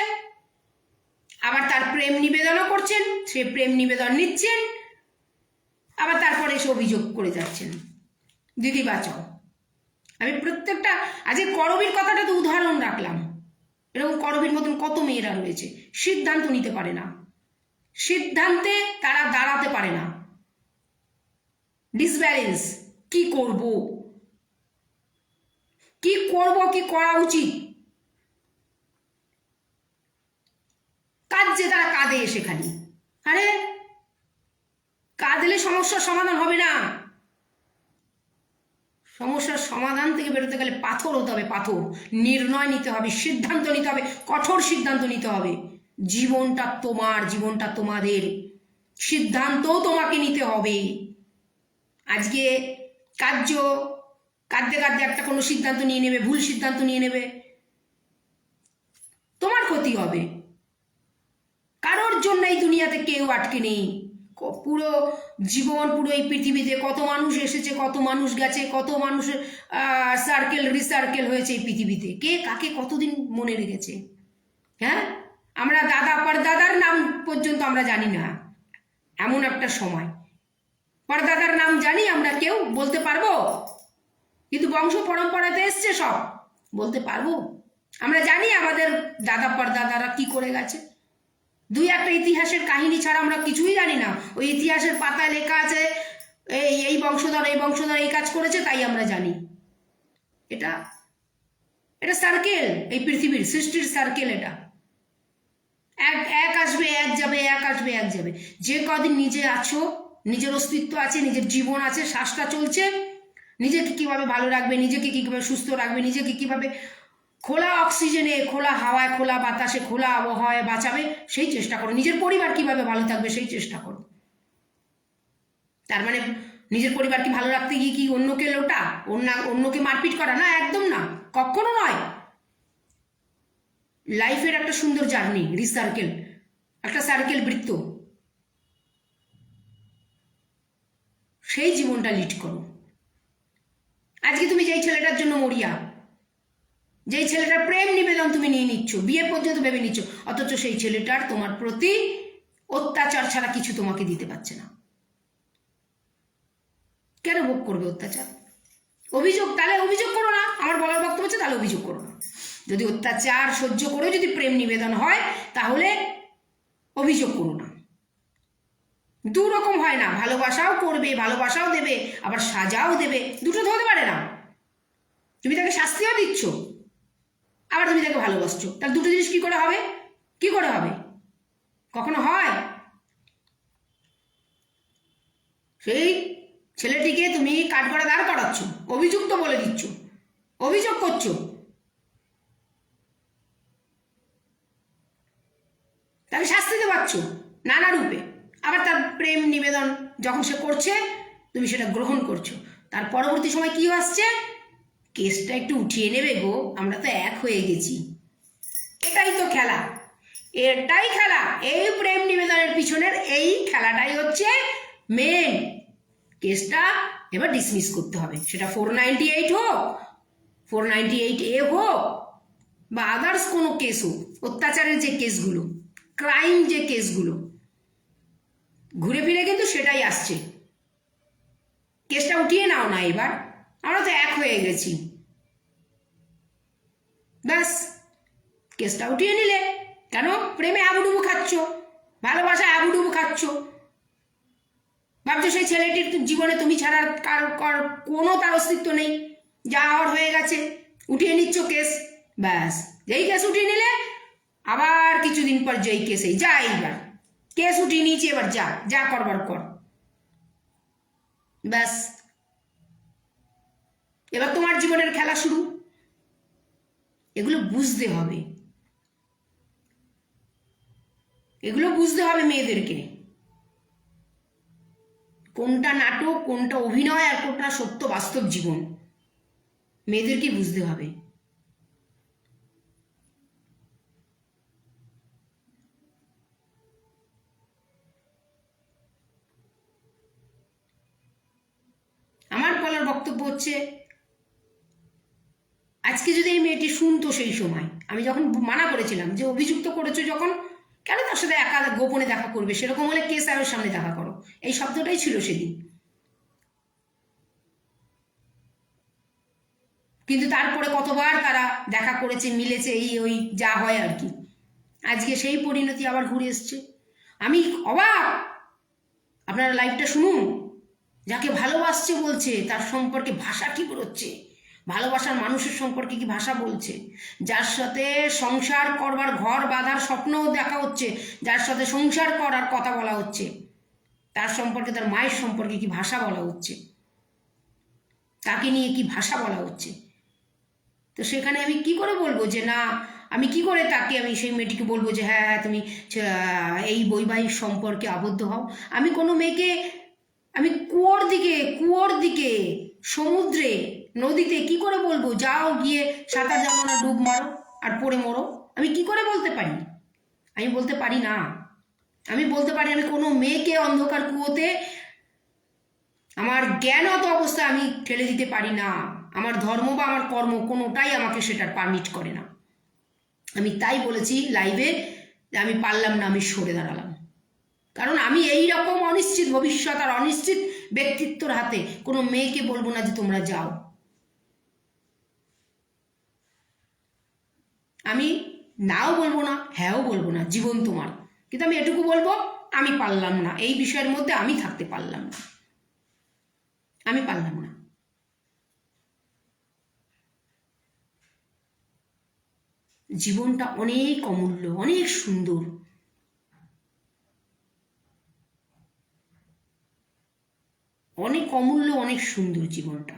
আবার তার প্রেম নিবেদনও করছেন, সে প্রেম নিবেদন নিচ্ছেন, আবার তারপরে এসে অভিযোগ করে যাচ্ছেন। দিদি বাঁচাও। আমি প্রত্যেকটা, আজকে করবীর কথাটা তো উদাহরণ রাখলাম, এরকম করবীর মতন কত মেয়েরা রয়েছে, সিদ্ধান্ত নিতে পারে না, সিদ্ধান্তে তারা দাঁড়াতে পারে না, ডিসব্যালেন্স। কি করব, কি করব, কি করা উচিত, কাঁদছে তারা, কাঁদে এসে খালি। আরে কাঁদলে সমস্যার সমাধান হবে না, সমস্যার সমাধান থেকে বেরোতে গেলে পাথর হতে হবে, পাথর। নির্ণয় নিতে হবে, সিদ্ধান্ত নিতে হবে, কঠোর সিদ্ধান্ত নিতে হবে। জীবনটা তোমার, জীবনটা তোমাদের, সিদ্ধান্তও তোমাকে নিতে হবে। আজকে কাঁদতে কাঁদতে একটা কোনো সিদ্ধান্ত নিয়ে নেবে, ভুল সিদ্ধান্ত নিয়ে নেবে, তোমার ক্ষতি হবে। কারোর জন্য এই দুনিয়াতে কেউ আটকে নেই। পুরো জীবন, পুরো এই পৃথিবীতে কত মানুষ এসেছে, কত মানুষ গেছে, কত মানুষের সার্কেল রিসার্কেল হয়েছে এই পৃথিবীতে, কে কাকে কতদিন মনে রেখেছে। হ্যাঁ, আমরা দাদা পরদাদার নাম পর্যন্ত আমরা জানি না। এমন একটা সময় পরদাদার নাম জানি আমরা, কেউ বলতে পারবো? কিন্তু বংশ পরম্পরাতে এসছে সব, বলতে পারবো? আমরা জানি আমাদের দাদা পরদাদারা কি করে গেছে। দুই একটা ইতিহাসের কাহিনী ছাড়া আমরা কিছুই জানি না। ওই ইতিহাসের পাতায় লেখা আছে এই বংশধর এই কাজ করেছে, তাই আমরা জানি। এটা এটা সার্কেল, এই পৃথিবীর সৃষ্টির সার্কেল। এটা এক আসবে এক যাবে, এক আসবে এক যাবে। যে কদিন নিজে আছো, নিজের অস্তিত্ব আছে, নিজের জীবন আছে, শ্বাসটা চলছে, নিজেকে কিভাবে ভালো রাখবে, নিজেকে কিভাবে সুস্থ রাখবে, নিজেকে কিভাবে খোলা অক্সিজেনে, খোলা হাওয়ায়, খোলা বাতাসে, খোলা আবহাওয়ায় বাঁচাবে, সেই চেষ্টা করো। নিজের পরিবার কিভাবে ভালো থাকবে সেই চেষ্টা করো। তার মানে নিজের পরিবারকে ভালো রাখতে গিয়ে কি অন্যকে লোটা, অন্যকে মারপিট করা? না, একদম না, কখনো নয়। লাইফের একটা সুন্দর জার্নি, রিসার্কেল, একটা সার্কেল বৃত্ত, সেই জীবনটা লিড করো। আজকে তুমি যেই ছেলেটার জন্য মরিয়া, যেই ছেলেটার প্রেম নিবেদন তুমি নিয়ে নিচ্ছ, বিয়ে পর্যন্ত ভেবে নিচ্ছ, অথচ সেই ছেলেটার তোমার প্রতি অত্যাচার ছাড়া কিছু তোমাকে দিতে পারছে না, কেন ভোগ করবে অত্যাচার? অভিযোগ, তাহলে অভিযোগ করো না। আমার বলার বক্তব্য হচ্ছে, তাহলে অভিযোগ করো না। যদি অত্যাচার সহ্য করে যদি প্রেম নিবেদন হয়, তাহলে অভিযোগ করো না। দু রকম হয় না, ভালোবাসাও করবে, ভালোবাসাও দেবে, আবার সাজাও দেবে, দুটো তো হতে পারে না। তুমি তাকে শাস্তিও দিচ্ছ, আবার তুমি তাকে ভালোবাসছো, তার দুটো জিনিস কি করে হবে? কি করে হবে? কখনো হয়? সেই ছেলেটিকে তুমি কাঠগড়ে দাঁড় করাচ্ছ, অভিযুক্ত বলে দিচ্ছ, অভিযোগ করছো, তাকে শাস্তি দিতে পারছো নানা রূপে। আবার তার প্রেম নিবেদন যখন সে করছে, তুমি সেটা গ্রহণ করছো। তার পরবর্তী সময় কি আসছে? কেসটা একটু উঠিয়ে নেবে গো, আমরা তো এক হয়ে গেছি। এটাই তো খেলা, এটাই খেলা। এই প্রেম নিবেদনের পিছনের এই খেলাটাই হচ্ছে মেন। কেসটা এবার ডিসমিস করতে হবে, সেটা 498 হোক, 498A হোক, বা আদার্স কোনো কেস হোক। অত্যাচারের যে কেসগুলো, ক্রাইম যে কেসগুলো, ঘুরে ফিরে কিন্তু সেটাই আসছে। কেসটা উঠিয়ে নাও না এবার, আমরা তো এক হয়ে গেছি, ব্যাস। কেসটা উঠিয়ে নিলে, কেন প্রেমে আবুডুবু খাচ্ছ, ভালোবাসায় আবুডুবু খাচ্ছ, ভাবছো সেই ছেলেটির জীবনে তুমি ছাড়া কোনো তার অস্তিত্ব নেই, যা হওয়ার হয়ে গেছে, উঠিয়ে নিচ্ছ কেস, ব্যাস। যেই কেস উঠিয়ে নিলে, আবার কিছুদিন পর যেই কেসেই যা, এইবার কেস উঠিয়ে নিয়েছি, এবার যা যা করবার কর, ব্যাস। এবার তোমার জীবনের খেলা শুরু। এগুলো বুঝতে হবে, এগুলো বুঝতে হবে মেয়েদেরকে, কোনটা নাটক, কোনটা অভিনয়, আর কোনটা সত্য বাস্তব জীবন, মেয়েদেরকে বুঝতে হবে। আমার বলার বক্তব্য হচ্ছে, আজকে যদি এই মেয়েটি শুনতো সেই সময়, আমি যখন মানা করেছিলাম যে অভিযুক্ত করেছো যখন, কেন তার সাথে একা গোপনে দেখা করবে, সেরকম হলে কে স্যারের সামনে দেখা করো, এই শব্দটাই ছিল সেদিন। কিন্তু তারপরে কতবার তারা দেখা করেছে, মিলেছে, এই ওই যা হয় আর কি। আজকে সেই পরিণতি আবার ঘুরে এসছে। আমি অবাক। আপনারা লাইভটা শুনুন। যাকে ভালোবাসছে বলছে তার সম্পর্কে ভাষা কি বেরোচ্ছে, ভালোবাসার মানুষের সম্পর্কে কি ভাষা বলছে, যার সাথে সংসার করবার, ঘর বাঁধার স্বপ্নও দেখা হচ্ছে, যার সাথে সংসার করার কথা বলা হচ্ছে, তার সম্পর্কে, তার মায়ের সম্পর্কে কি ভাষা বলা হচ্ছে, তাকে নিয়ে কি ভাষা বলা হচ্ছে। তো সেখানে আমি কি করে বলবো যে না, আমি কি করে তাকে, আমি সেই মেয়েটিকে বলবো যে হ্যাঁ হ্যাঁ তুমি এই বৈবাহিক সম্পর্কে আবদ্ধ হও। আমি কোনো মেয়েকে, আমি কুয়োর দিকে সমুদ্রে, নদীতে কি করে বলবো যাও গিয়ে সাঁতার জানো না, ডুব মারো আর পড়ে মরো? আমি কি করে বলতে পারি? আমি বলতে পারি না। আমি বলতে পারি আমি কোনো মেয়েকে অন্ধকার কুয়োতে আমার জ্ঞানত অবস্থায় আমি ঠেলে দিতে পারি না। আমার ধর্ম বা আমার কর্ম কোনোটাই আমাকে সেটার পারমিট করে না। আমি তাই বলেছি লাইভে যে আমি পারলাম না, আমি সরে দাঁড়ালাম। কারণ আমি এই রকম অনিশ্চিত ভবিষ্যৎ আর অনিশ্চিত ব্যক্তিত্বর হাতে কোনো মেয়েকে বলবো না যে তোমরা যাও। আমি নাও বলবো না, হ্যাঁও বলবো না, জীবন তোমার। কিন্তু আমি এটুকু বলবো, আমি পারলাম না, এই বিষয়ের মধ্যে আমি থাকতে পারলাম না, আমি পারলাম না। জীবনটা অনেক অমূল্য, অনেক সুন্দর, অনেক অমূল্য, অনেক সুন্দর জীবনটা।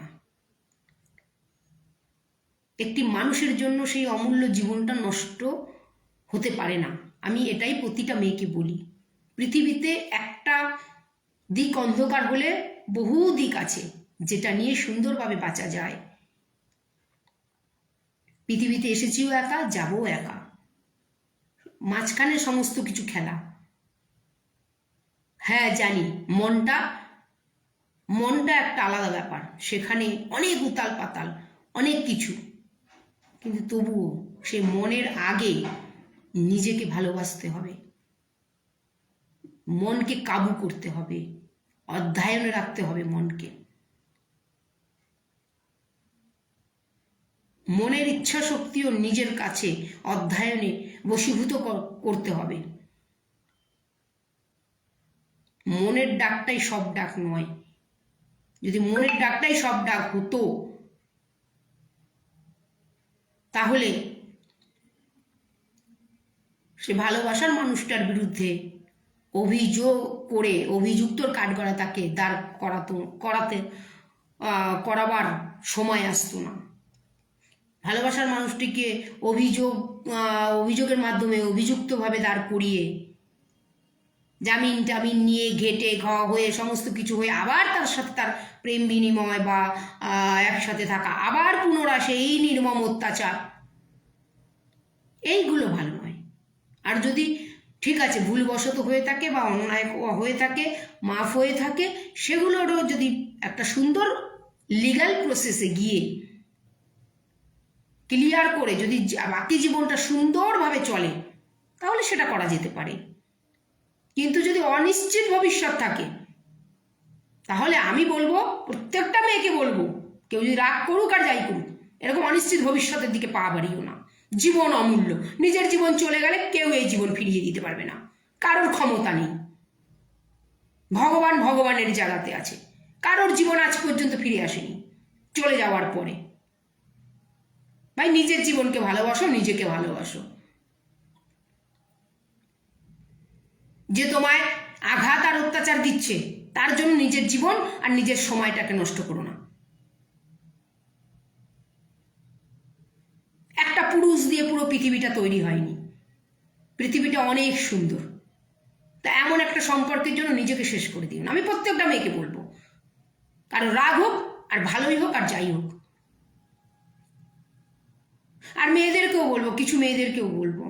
একটি মানুষের জন্য সেই অমূল্য জীবনটা নষ্ট হতে পারে না। আমি এটাই প্রতিটা মেয়েকে বলি। পৃথিবীতে একটা দিক অন্ধকার হলে বহু দিক আছে যেটা নিয়ে সুন্দরভাবে বাঁচা যায়। পৃথিবীতে এসেছিও একা, যাবো একা, মাঝখানে সমস্ত কিছু খেলা। হ্যাঁ জানি মনটা একটা আলাদা ব্যাপার, সেখানে অনেক উতাল পাতাল, অনেক কিছু। কিন্তু তবুও সে মনের আগে নিজেকে ভালোবাসতে হবে, মনকে কাবু করতে হবে, অধ্যয়নে রাখতে হবে মনকে। মনের ইচ্ছা শক্তিও নিজের কাছে অধ্যয়নে বশীভূত করতে হবে। মনের ডাকটাই সব ডাক নয়। যদি মনের ডাকটাই সব ডাক হতো তাহলে সে ভালোবাসার মানুষটার বিরুদ্ধে অভিযোগ করে অভিযুক্তর কাঠগড়া তাকে দাঁড় করাবার সময় আসতো না। ভালোবাসার মানুষটিকে অভিযোগের মাধ্যমে অভিযুক্তভাবে দাঁড় করিয়ে জামিন নিয়ে ঘেটে হয়ে সমস্ত কিছু হয়ে আবার তার সাথে তার প্রেম বিনিময় বা একসাথে থাকা, আবার পুনরায় সেই নির্মম অত্যাচার, এইগুলো ভালো নয়। আর যদি ঠিক আছে ভুলবশত হয়ে থাকে বা অন্যায় হয়ে থাকে, মাফ হয়ে থাকে, সেগুলোরও যদি একটা সুন্দর লিগ্যাল প্রসেসে গিয়ে ক্লিয়ার করে যদি বাকি জীবনটা সুন্দরভাবে চলে তাহলে সেটা করা যেতে পারে। কিন্তু যদি অনিশ্চিত ভবিষ্যৎ থাকে তাহলে আমি বলবো, প্রত্যেকটা মেয়েকে বলবো, কেউ যদি রাগ করুক আর যাই করুক, এরকম অনিশ্চিত ভবিষ্যতের দিকে পা বাড়িও না। জীবন অমূল্য। নিজের জীবন চলে গেলে কেউ এই জীবন ফিরিয়ে দিতে পারবে না, কারোর ক্ষমতা নেই। ভগবানের জায়গাতে আছে, কারোর জীবন আজ পর্যন্ত ফিরে আসেনি চলে যাওয়ার পরে। ভাই নিজের জীবনকে ভালোবাসো, নিজেকে ভালোবাসো। যে তোমায় আঘাত আর অত্যাচার দিচ্ছে তার জন্য নিজের জীবন আর নিজের সময়টাকে নষ্ট করো না। একটা পুরুষ দিয়ে পুরো পৃথিবীটা তৈরি হয়নি, পৃথিবীটা অনেক সুন্দর। তা এমন একটা সম্পর্কের জন্য নিজেকে শেষ করে দিও না। আমি প্রত্যেকটা মেয়েকে বলবো, কারো রাগ হোক আর ভালোই হোক আর যাই হোক। আর মেয়েদেরকেও বলবো, কিছু মেয়েদেরকেও বলবো,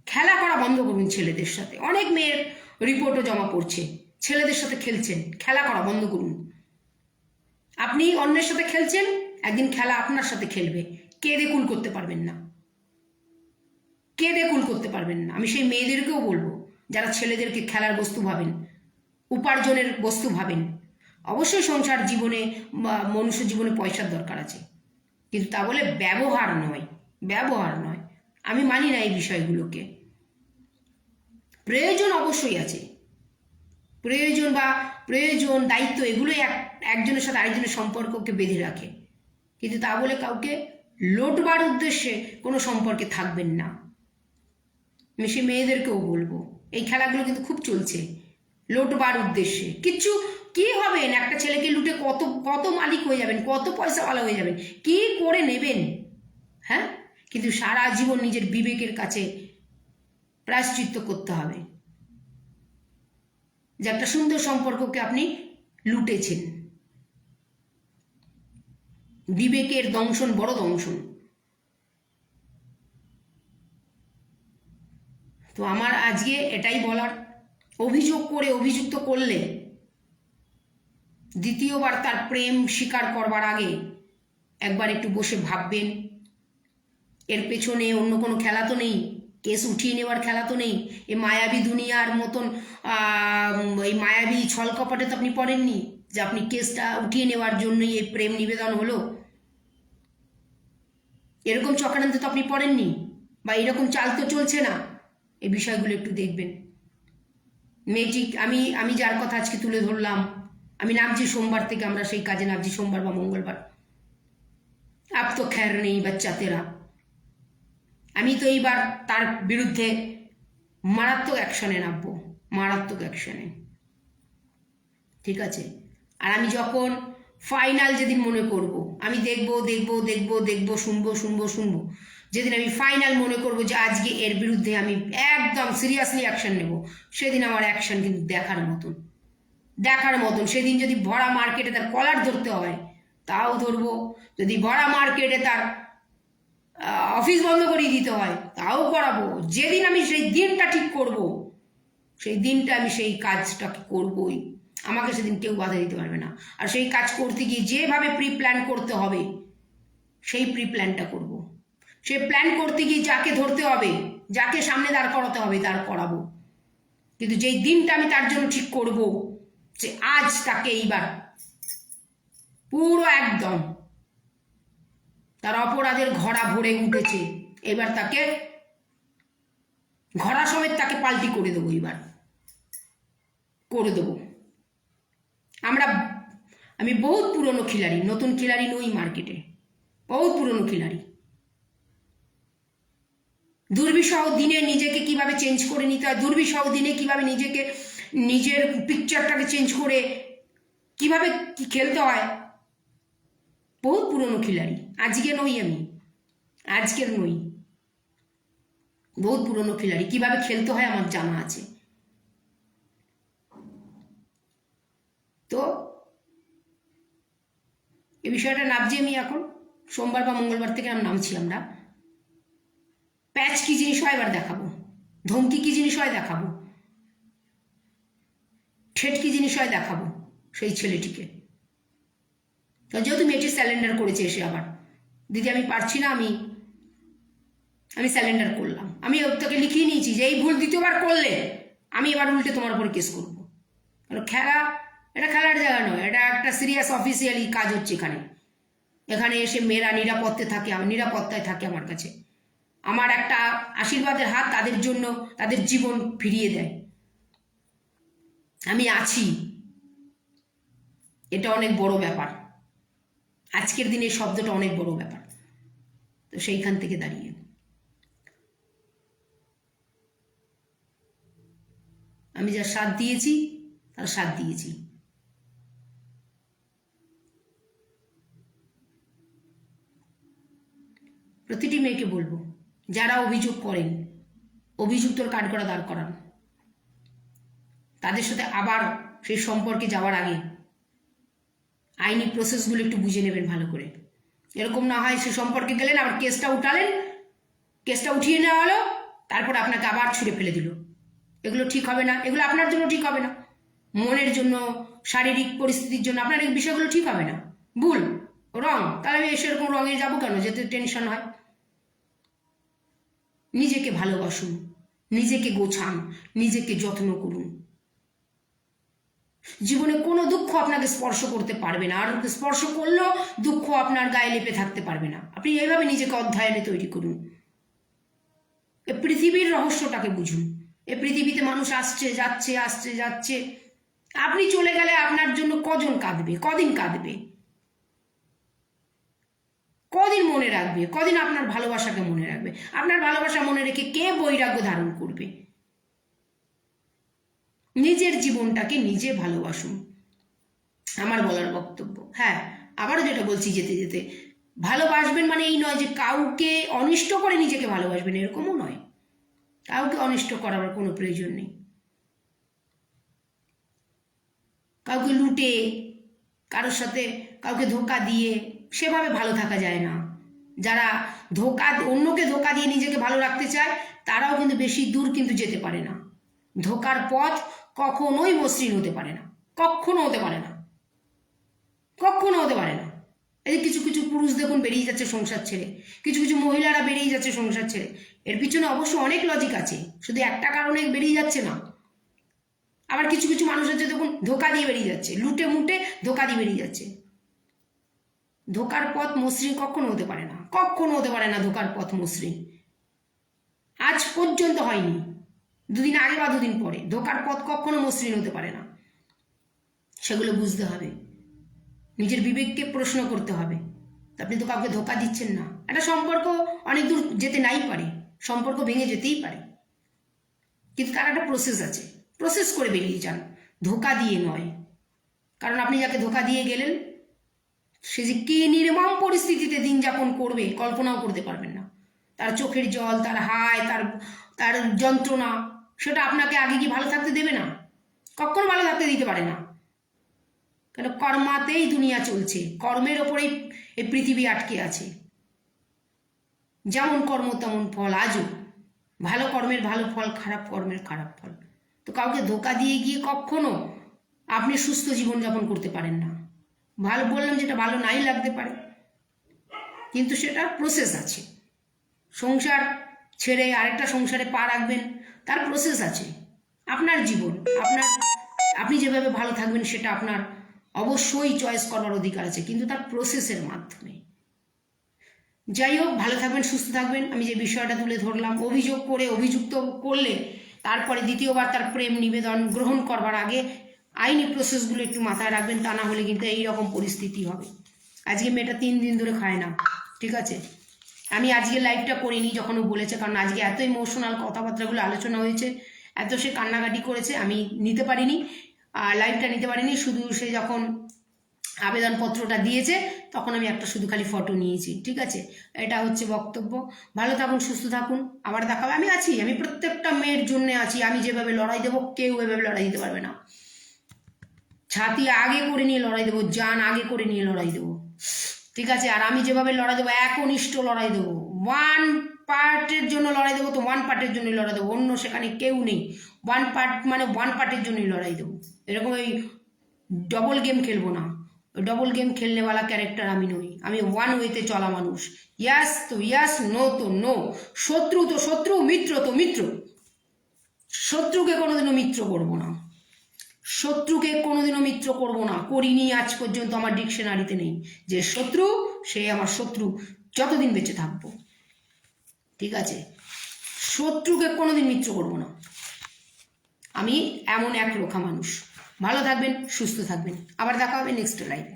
খেলা করা বন্ধ করুন ছেলেদের সাথে। অনেক মেয়ের রিপোর্টও জমা পড়ছে, ছেলেদের সাথে খেলছেন। খেলা করা বন্ধ করুন। আপনি অন্যের সাথে খেলছেন, একদিন খেলা আপনার সাথে খেলবে, কেঁদে কুল করতে পারবেন না, কেঁদে কুল করতে পারবেন না। আমি সেই মেয়েদেরকেও বলবো যারা ছেলেদেরকে খেলার বস্তু ভাবেন, উপার্জনের বস্তু ভাবেন, অবশ্যই সংসার জীবনে বা মনুষ্য জীবনে পয়সার দরকার আছে, কিন্তু তা বলে ব্যবহার নয়, ব্যবহার নয়। আমি মানি না এই বিষয়গুলোকে। প্রয়োজন অবশ্যই আছে, প্রয়োজন দায়িত্ব এগুলোই একজনের সাথে আরেকজনের সম্পর্ককে বেঁধে রাখে, কিন্তু তা বলে কাউকে লোটবার উদ্দেশ্যে কোনো সম্পর্কে থাকবেন না। আমি সে মেয়েদেরকেও বলবো, এই খেলাগুলো কিন্তু খুব চলছে লোটবার উদ্দেশ্যে। কিচ্ছু কি হবেন, একটা ছেলেকে লুটে কত কত মালিক হয়ে যাবেন, কত পয়সাওয়ালা হয়ে যাবেন, কি করে নেবেন? হ্যাঁ, কিন্তু সারা জীবন নিজের বিবেকের কাছে প্রায়শ্চিত্ত করতে হবে যে একটা সুন্দর সম্পর্ককে আপনি লুটেছেন। বিবেকের দংশন বড় দংশন। তো আমার আজকে এটাই বলার, অভিযোগ করে অভিযুক্ত করলে দ্বিতীয়বার তার প্রেম স্বীকার করবার আগে একবার একটু বসে ভাববেন। এর পেছনে অন্য কোনো খেলা তো নেই, কেস উঠিয়ে নেওয়ার খেলা তো নেই। এই মায়াবী দুনিয়ার মতন এই মায়াবী ছলকপটে তো আপনি পড়েননি যে আপনি কেসটা উঠিয়ে নেওয়ার জন্যই এই প্রেম নিবেদন হলো। এরকম চক্রান্তে তো আপনি পড়েননি, বা এরকম চাল তো চলছে না। এই বিষয়গুলো একটু দেখবেন। মেয়েটি আমি যার কথা আজকে তুলে ধরলাম, আমি নামছি সোমবার থেকে, আমরা সেই কাজে নামছি সোমবার বা মঙ্গলবার। আপ তো খ্যার নেই বাচ্চা তেরা। আমি তো এইবার তার বিরুদ্ধে মারাত্মক অ্যাকশনে নামবো, মারাত্মক অ্যাকশনে, ঠিক আছে? আর আমি যখন ফাইনাল যেদিন মনে করব, আমি দেখবো শুনবো, যেদিন আমি ফাইনাল মনে করব যে আজকে এর বিরুদ্ধে আমি একদম সিরিয়াসলি অ্যাকশন নেব, সেদিন আমার অ্যাকশন কিন্তু দেখার মতন। সেদিন যদি ভরা মার্কেটে তার কলার ধরতে হয় তাও ধরবো, যদি ভরা মার্কেটে তার অফিস বন্ধ করিয়ে দিতে হয় তাও করাবো। যেদিন আমি সেই দিনটা ঠিক করব, সেই দিনটা আমি সেই কাজটাকে করবই। আমাকে সেদিন কেউ বাধা দিতে পারবে না। আর সেই কাজ করতে গিয়ে যেভাবে প্রি প্ল্যান করতে হবে সেই প্রি প্ল্যানটা করবো। সে প্ল্যান করতে গিয়ে যাকে ধরতে হবে, যাকে সামনে দাঁড় করাতে হবে দাঁড় করাবো। কিন্তু যেই দিনটা আমি তার জন্য ঠিক করব যে আজ তাকে এইবার পুরো একদম তার অপরাধের ঘোড়া ভরে উঠেছে, এবার তাকে ঘোড়া সমেত তাকে পাল্টি করে দেবো, এবার করে দেবো। আমি বহুত পুরনো খিলাড়ি, নতুন খিলাড়ি নই মার্কেটে, বহুত পুরনো খিলাড়ি। দুর্বিষহ দিনে নিজেকে কিভাবে চেঞ্জ করে নিতে হয়, দুর্বিষহ দিনে কিভাবে নিজের পিকচারটাকে চেঞ্জ করে কিভাবে কি খেলতে হয়, বহুত পুরনো খিলাড়ি। আজকে নই, আমি আজকের নই, বহুত পুরনো খিলাড়ি। কিভাবে খেলতে হয় আমার জানা আছে। তো এই বিষয়টা নামছি আমি এখন সোমবার বা মঙ্গলবার থেকে নামছি আমরা। প্যাচ কি জিনিস হয় এবার দেখাবো, ধমকি কি জিনিস হয় দেখাবো, ঠেট কি জিনিস হয় দেখাবো সেই ছেলেটিকে। যেহেতু মেয়েটি স্যালেন্ডার করেছে এসে আবার, দিদি আমি পারছি না, আমি স্যালেন্ডার করলাম, আমি তোকে লিখিয়ে নিয়েছি যে এই ভুল দ্বিতীয়বার করলে আমি এবার উল্টে তোমার উপরে কেস করবো। এটা খেলার জায়গা নয়, এটা একটা সিরিয়াস অফিসিয়ালি কাজ হচ্ছে এখানে এসে মেয়েরা নিরাপত্তায় থাকে আমার কাছে। আমার একটা আশীর্বাদের হাত তাদের জন্য তাদের জীবন ফিরিয়ে দেয়। আমি আছি, এটা অনেক বড় ব্যাপার। আজকের দিনে শব্দটা অনেক বড় ব্যাপার। তো সেইখান থেকে দাঁড়িয়ে আমি যা সাথ দিয়েছি তার সাথ দিয়েছি। প্রতিটি মেয়েকে বলবো, যারা অভিযোগ করেন, অভিযুক্তর কাঠগড়া দাঁড় করান। তাদের সাথে আবার সেই সম্পর্কে যাওয়ার আগে আইনি প্রসেসগুলো একটু বুঝে নেবেন ভালো করে। এরকম না হয় সে সম্পর্কে গেলেন, আবার কেসটা উঠিয়ে নেওয়া হলো, তারপর আপনাকে আবার ছুঁড়ে ফেলে দিল। এগুলো ঠিক হবে না, এগুলো আপনার জন্য ঠিক হবে না, মনের জন্য, শারীরিক পরিস্থিতির জন্য আপনার এই বিষয়গুলো ঠিক হবে না। ভুল রং, তাহলে আমি সেরকম রঙে যাবো কেন, যেতে টেনশন হয়। নিজেকে ভালোবাসুন, নিজেকে গোছান, নিজেকে যত্ন করুন। জীবনে কোনো দুঃখ আপনাকে স্পর্শ করতে পারবে না, আর স্পর্শ করলেও দুঃখ আপনার গায়ে লেপে থাকতে পারবে না। আপনি এইভাবে নিজেকে অধ্যয়নে তৈরি করুন, এ পৃথিবীর রহস্যটাকে বুঝুন। এ পৃথিবীতে মানুষ আসছে যাচ্ছে, আসছে যাচ্ছে। আপনি চলে গেলে আপনার জন্য কজন কাঁদবে, কদিন কাঁদবে, কদিন মনে রাখবে, কদিন আপনার ভালোবাসাকে মনে রাখবে? আপনার ভালোবাসা মনে রেখে কে বৈরাগ্য ধারণ করবে? নিজের জীবনটাকে নিজে ভালোবাসুন, আমার বলার বক্তব্য। হ্যাঁ, আবারও যেটা বলছি যেতে যেতে, ভালোবাসবেন মানে এই নয় যে কাউকে অনিষ্ট করে নিজেকে ভালোবাসবেন, এরকমও নয়। কাউকে অনিষ্ট করার কোনো প্রয়োজন নেই। কাউকে লুটে, কারোর সাথে কাউকে ধোকা দিয়ে সেভাবে ভালো থাকা যায় না। যারা অন্যকে ধোকা দিয়ে নিজেকে ভালো রাখতে চায় তারাও কিন্তু বেশি দূর কিন্তু যেতে পারে না। ধোকার পথ কখনোই মসৃণ হতে পারে না, কখনো হতে পারে না, কখনো হতে পারে না। এই কিছু কিছু পুরুষ দেখুন বেরিয়ে যাচ্ছে সংসার ছেড়ে, কিছু কিছু মহিলারা বেরিয়ে যাচ্ছে সংসার ছেড়ে। এর পিছনে অবশ্য অনেক লজিক আছে, শুধু একটা কারণে বেরিয়ে যাচ্ছে না। আবার কিছু কিছু মানুষ আছে দেখুন ধোকা দিয়ে বেরিয়ে যাচ্ছে, লুটে মুটে ধোকা দিয়ে বেরিয়ে যাচ্ছে। ধোকার পথ মসৃণ কখনো হতে পারে না, কখনো হতে পারে না ধোকার পথ মসৃণ। আজ পর্যন্ত হয়নি, দুদিন আগে বা দুদিন পরে। ধোকার পথ কখনো মসৃণ হতে পারে না, সেগুলো বুঝতে হবে, নিজের বিবেককে প্রশ্ন করতে হবে। আপনি তো কাউকে ধোকা দিচ্ছেন না। একটা সম্পর্ক অনেক দূর যেতে নাই পারে, সম্পর্ক ভেঙে যেতেই পারে, কিন্তু তার একটা প্রসেস আছে, প্রসেস করে বেরিয়ে যান, ধোকা দিয়ে নয়। কারণ আপনি যাকে ধোকা দিয়ে গেলেন সে যে কি নির্মম পরিস্থিতিতে দিন যাপন করবে কল্পনাও করতে পারবেন না। তার চোখের জল, তার হায়, তার যন্ত্রণা, সেটা আপনাকে আগে কি ভালো থাকতে দেবে না? কখনো ভালো থাকতে দিতে পারে না। কেন? কর্মাতেই দুনিয়া চলছে, কর্মের ওপরেই এই পৃথিবী আটকে আছে। যেমন কর্ম তেমন ফল। আজও ভালো কর্মের ভালো ফল, খারাপ কর্মের খারাপ ফল। তো কাউকে ধোকা দিয়ে গিয়ে কখনো আপনি সুস্থ জীবনযাপন করতে পারেন না। ভালো বললাম যেটা ভালো নাই লাগতে পারে, কিন্তু সেটা প্রসেস আছে। সংসার ছেড়ে আরেকটা সংসারে পা রাখবেন, তার প্রসেস আছে। আপনার জীবন, আপনি যেভাবে ভালো থাকবেন সেটা আপনার অবশ্যই চয়েস করার অধিকার আছে, কিন্তু তার প্রসেসের মাধ্যমে। যাই হোক, ভালো থাকবেন, সুস্থ থাকবেন। আমি যে বিষয়টা তুলে ধরলাম, অভিযুক্ত করলে তারপরে দ্বিতীয়বার তার প্রেম নিবেদন গ্রহণ করবার আগে আইনি প্রসেসগুলো একটু মাথায় রাখবেন, তা না হলে কিন্তু এইরকম পরিস্থিতি হবে। আজকে মেয়েটা 3 দিন ধরে খায় না, ঠিক আছে? আমি আজকে লাইভটা করিনি যখন ও বলেছে, কারণ আজকে এত ইমোশনাল কথাবার্তাগুলো আলোচনা হয়েছে, এত সে কান্নাকাটি করেছে, আমি নিতে পারিনি, লাইভটা নিতে পারিনি। শুধু সে যখন আবেদনপত্রটা দিয়েছে তখন আমি একটা শুধু খালি ফটো নিয়েছি, ঠিক আছে? এটা হচ্ছে বক্তব্য। ভালো থাকুন, সুস্থ থাকুন, আবার দেখা হবে। আমি আছি, আমি প্রত্যেকটা মেয়ের জন্য আছি। আমি যেভাবে লড়াই দেবো কেউ এভাবে লড়াই দিতে পারবে না। ছাতি আগে করে নিয়ে লড়াই দেবো, জান আগে করে নিয়ে লড়াই দেবো, ঠিক আছে? আর আমি যেভাবে লড়াই দেবো, একনিষ্ঠ লড়াই দেবো। 1 পার্টের জন্য লড়াই দেবো তো 1 পার্টের জন্যই লড়াই দেবো, অন্য সেখানে কেউ নেই। 1 পার্ট মানে 1 পার্টের জন্যই লড়াই দেবো। এরকম ওই ডবল গেম খেলবো না, ডবল গেম খেলনেওয়ালা ক্যারেক্টার আমি নই। আমি 1 ওয়েতে চলা মানুষ। ইয়াস তো ইয়াস, নো তো নো, শত্রু তো শত্রু, মিত্র তো মিত্র। শত্রুকে কোনোদিনও মিত্র করবো না, শত্রুকে কোনোদিনও মিত্র করব না, করিনি আজ পর্যন্ত। আমার ডিকশনারিতে নেই যে শত্রু, সে আমার শত্রু যতদিন বেঁচে থাকবো, ঠিক আছে? শত্রুকে কোনোদিন মিত্র করব না। আমি এমন একরোখা মানুষ। ভালো থাকবেন, সুস্থ থাকবেন, আবার দেখা হবে নেক্সট লাইভে।